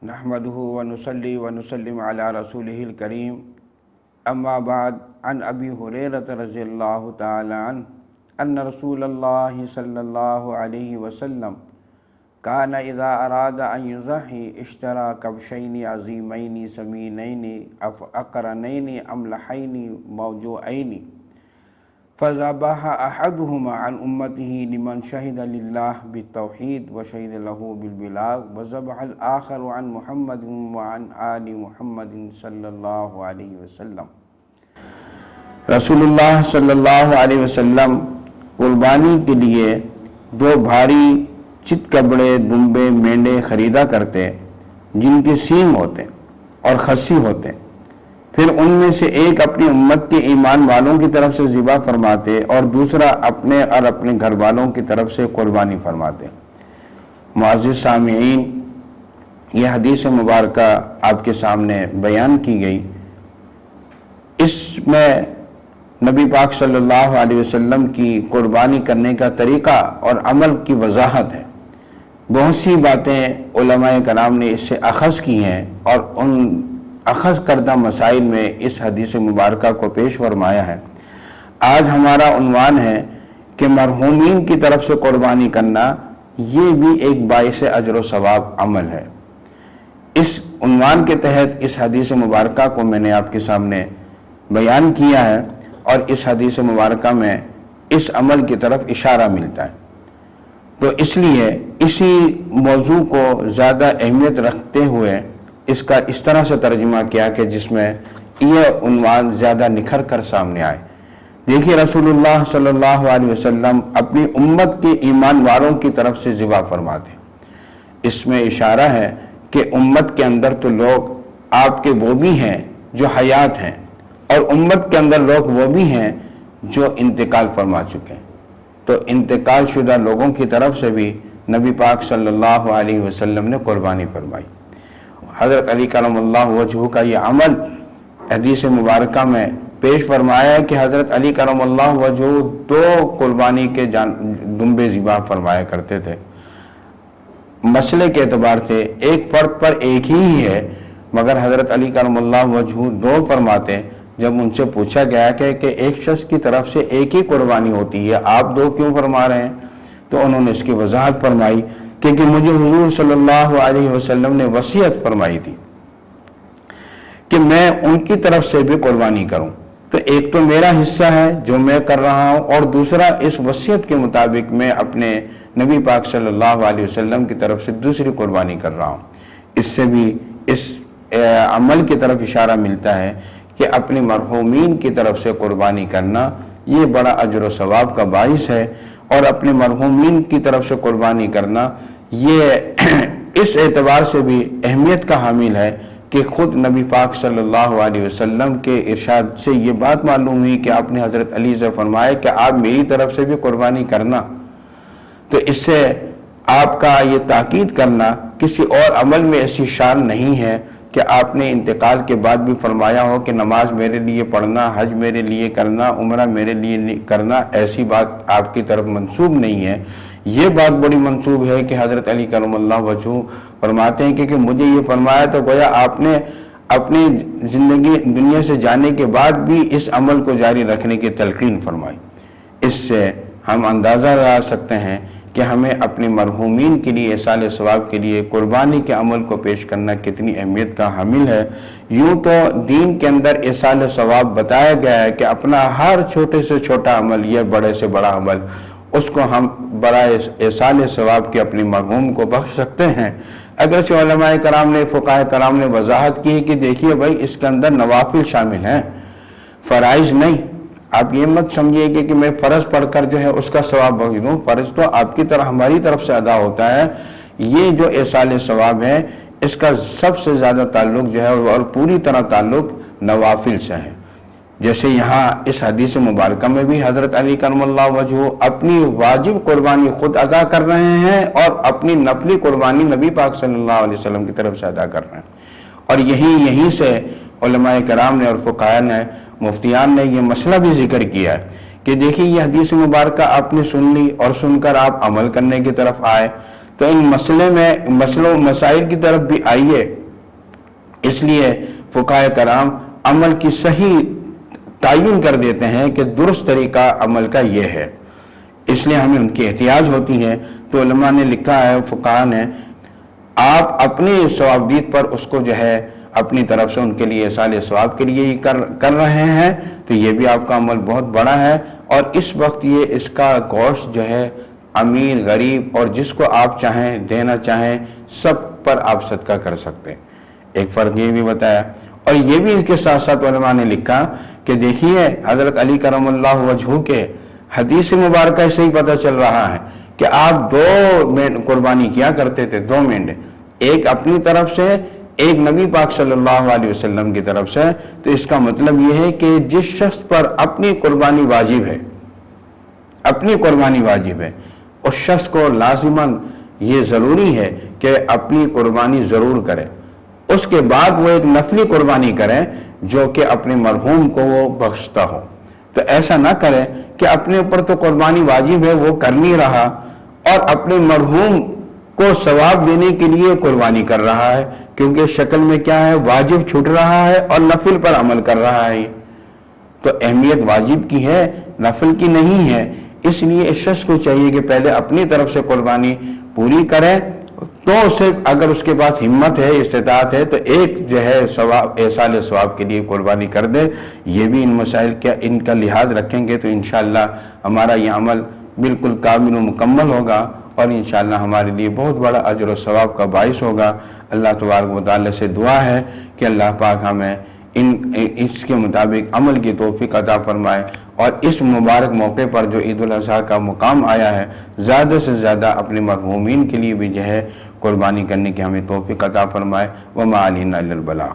نحمده ونصلي ونسلم على رسوله الكريم اما بعد عن ابي هريرة رضي الله تعالى عنه ان رسول الله صلى الله عليه وسلم كان اذا اراد ان يضحي اشترى كبشين عظيمين سمينين اقرنين املحين موجوعين فذبح احدهما عن امته لمن شهد لله بالتوحيد وشهد له بالبلاغ وذبح الاخر عن محمد وعن آل محمد صلی اللہ علیہ وسلم۔ رسول اللہ صلی اللہ علیہ وسلم قربانی کے لیے دو بھاری چت کبڑے دمبے مینڈے خریدا کرتے جن کے سیم ہوتے اور خصی ہوتے، پھر ان میں سے ایک اپنی امت کے ایمان والوں کی طرف سے ذبح فرماتے اور دوسرا اپنے اور اپنے گھر والوں کی طرف سے قربانی فرماتے۔ معزز سامعین، یہ حدیث مبارکہ آپ کے سامنے بیان کی گئی، اس میں نبی پاک صلی اللہ علیہ وسلم کی قربانی کرنے کا طریقہ اور عمل کی وضاحت ہے۔ بہت سی باتیں علماء کرام نے اس سے اخذ کی ہیں اور ان اخذ کردہ مسائل میں اس حدیث مبارکہ کو پیش فرمایا ہے۔ آج ہمارا عنوان ہے کہ مرحومین کی طرف سے قربانی کرنا یہ بھی ایک باعث اجر و ثواب عمل ہے۔ اس عنوان کے تحت اس حدیث مبارکہ کو میں نے آپ کے سامنے بیان کیا ہے اور اس حدیث مبارکہ میں اس عمل کی طرف اشارہ ملتا ہے، تو اس لیے اسی موضوع کو زیادہ اہمیت رکھتے ہوئے اس کا اس طرح سے ترجمہ کیا کہ جس میں یہ عنوان زیادہ نکھر کر سامنے آئے۔ دیکھیے، رسول اللہ صلی اللہ علیہ وسلم اپنی امت کے ایمان والوں کی طرف سے ذبح فرماتے۔ اس میں اشارہ ہے کہ امت کے اندر تو لوگ آپ کے وہ بھی ہیں جو حیات ہیں اور امت کے اندر لوگ وہ بھی ہیں جو انتقال فرما چکے ہیں، تو انتقال شدہ لوگوں کی طرف سے بھی نبی پاک صلی اللہ علیہ وسلم نے قربانی فرمائی۔ حضرت علی کرم اللہ وجہہ کا یہ عمل حدیث مبارکہ میں پیش فرمایا ہے کہ حضرت علی کرم اللہ وجہہ دو قربانی کے دمبے ذبح فرمایا کرتے تھے۔ مسئلے کے اعتبار سے ایک فرد پر ایک ہی ہے، مگر حضرت علی کرم اللہ وجہہ دو فرماتے۔ جب ان سے پوچھا گیا کہ ایک شخص کی طرف سے ایک ہی قربانی ہوتی ہے، آپ دو کیوں فرما رہے ہیں؟ تو انہوں نے اس کی وضاحت فرمائی کہ مجھے حضور صلی اللہ علیہ وسلم نے وصیت فرمائی تھی کہ میں ان کی طرف سے بھی قربانی کروں، تو ایک تو میرا حصہ ہے جو میں کر رہا ہوں اور دوسرا اس وصیت کے مطابق میں اپنے نبی پاک صلی اللہ علیہ وسلم کی طرف سے دوسری قربانی کر رہا ہوں۔ اس سے بھی اس عمل کی طرف اشارہ ملتا ہے کہ اپنے مرحومین کی طرف سے قربانی کرنا یہ بڑا اجر و ثواب کا باعث ہے، اور اپنے مرحومین کی طرف سے قربانی کرنا یہ اس اعتبار سے بھی اہمیت کا حامل ہے کہ خود نبی پاک صلی اللہ علیہ وسلم کے ارشاد سے یہ بات معلوم ہوئی کہ آپ نے حضرت علی سے فرمایا کہ آپ میری طرف سے بھی قربانی کرنا، تو اس سے آپ کا یہ تاکید کرنا کسی اور عمل میں ایسی شان نہیں ہے کہ آپ نے انتقال کے بعد بھی فرمایا ہو کہ نماز میرے لیے پڑھنا، حج میرے لیے کرنا، عمرہ میرے لیے کرنا، ایسی بات آپ کی طرف منسوب نہیں ہے۔ یہ بات بڑی منسوب ہے کہ حضرت علی کرم اللہ وجہہ فرماتے ہیں کہ مجھے یہ فرمایا تو گویا آپ نے اپنی زندگی دنیا سے جانے کے بعد بھی اس عمل کو جاری رکھنے کی تلقین فرمائی۔ اس سے ہم اندازہ لگا سکتے ہیں کہ ہمیں اپنے مرحومین کے لیے ایصال ثواب کے لیے قربانی کے عمل کو پیش کرنا کتنی اہمیت کا حامل ہے۔ یوں تو دین کے اندر ایصال ثواب بتایا گیا ہے کہ اپنا ہر چھوٹے سے چھوٹا عمل یا بڑے سے بڑا عمل اس کو ہم برائے ایصال ثواب کے اپنے مرحوم کو بخش سکتے ہیں۔ اگرچہ علماء کرام نے، فقہاء کرام نے وضاحت کی ہے کہ دیکھیے بھائی، اس کے اندر نوافل شامل ہیں، فرائض نہیں۔ آپ یہ مت سمجھیے کہ میں فرض پڑھ کر جو ہے اس کا ثواب بخش دوں، فرض تو آپ کی طرح ہماری طرف سے ادا ہوتا ہے۔ یہ جو ایصال ثواب ہے اس کا سب سے زیادہ تعلق جو ہے اور پوری طرح تعلق نوافل سے ہے۔ جیسے یہاں اس حدیث مبارکہ میں بھی حضرت علی کرم اللہ وجہہ اپنی واجب قربانی خود ادا کر رہے ہیں اور اپنی نفلی قربانی نبی پاک صلی اللہ علیہ وسلم کی طرف سے ادا کر رہے ہیں، اور یہیں سے علماء کرام نے اور فقہاء نے، مفتیان نے یہ مسئلہ بھی ذکر کیا ہے کہ دیکھیے یہ حدیث مبارکہ آپ نے سن لی اور سن کر آپ عمل کرنے کی طرف آئے، تو ان مسئلوں مسائل کی طرف بھی آئیے۔ اس لیے فقہائے کرام عمل کی صحیح تعین کر دیتے ہیں کہ درست طریقہ عمل کا یہ ہے، اس لیے ہمیں ان کی احتیاج ہوتی ہے۔ تو علماء نے لکھا ہے، فقہاء نے، آپ اپنی ثوابدید پر اس کو جو ہے اپنی طرف سے ان کے لیے ایصال ثواب کے لیے ہی کر رہے ہیں، تو یہ بھی آپ کا عمل بہت بڑا ہے۔ اور اس وقت یہ اس کا گوشت جو ہے امیر غریب اور جس کو آپ چاہیں دینا چاہیں سب پر آپ صدقہ کر سکتے ہیں۔ ایک فرق یہ بھی بتایا، اور یہ بھی اس کے ساتھ ساتھ علماء نے لکھا کہ دیکھیے حضرت علی کرم اللہ وجہہ کے حدیث مبارکہ سے ہی پتہ چل رہا ہے کہ آپ 2 قربانی کیا کرتے تھے، 2 مینڈے، ایک اپنی طرف سے، ایک نبی پاک صلی اللہ علیہ وسلم کی طرف سے۔ تو اس کا مطلب یہ ہے کہ جس شخص پر اپنی قربانی واجب ہے، اپنی قربانی واجب ہے، اس شخص کو لازماً یہ ضروری ہے کہ اپنی قربانی ضرور کرے، اس کے بعد وہ ایک نفلی قربانی کرے جو کہ اپنے مرحوم کو وہ بخشتا ہو۔ تو ایسا نہ کرے کہ اپنے اوپر تو قربانی واجب ہے وہ کر نہیں رہا اور اپنے مرحوم کو ثواب دینے کے لیے قربانی کر رہا ہے، کیونکہ شکل میں کیا ہے، واجب چھوٹ رہا ہے اور نفل پر عمل کر رہا ہے۔ تو اہمیت واجب کی ہے، نفل کی نہیں ہے۔ اس لیے اس شخص کو چاہیے کہ پہلے اپنی طرف سے قربانی پوری کرے، تو اسے اگر اس کے پاس ہمت ہے، استطاعت ہے، تو ایک جو ہے ایصال ثواب کے لیے قربانی کر دے۔ یہ بھی ان مسائل ان کا لحاظ رکھیں گے تو انشاءاللہ ہمارا یہ عمل بالکل کامل و مکمل ہوگا اور انشاءاللہ ہمارے لیے بہت بڑا اجر و ثواب کا باعث ہوگا۔ اللہ تبارک و تعالی سے دعا ہے کہ اللہ پاک ہمیں اس کے مطابق عمل کی توفیق عطا فرمائے، اور اس مبارک موقع پر جو عید الاضحیٰ کا مقام آیا ہے، زیادہ سے زیادہ اپنے مرحومین کے لیے بھی جو ہے قربانی کرنے کی ہمیں توفیق عطا فرمائے۔ وما علینا الا البلاغ۔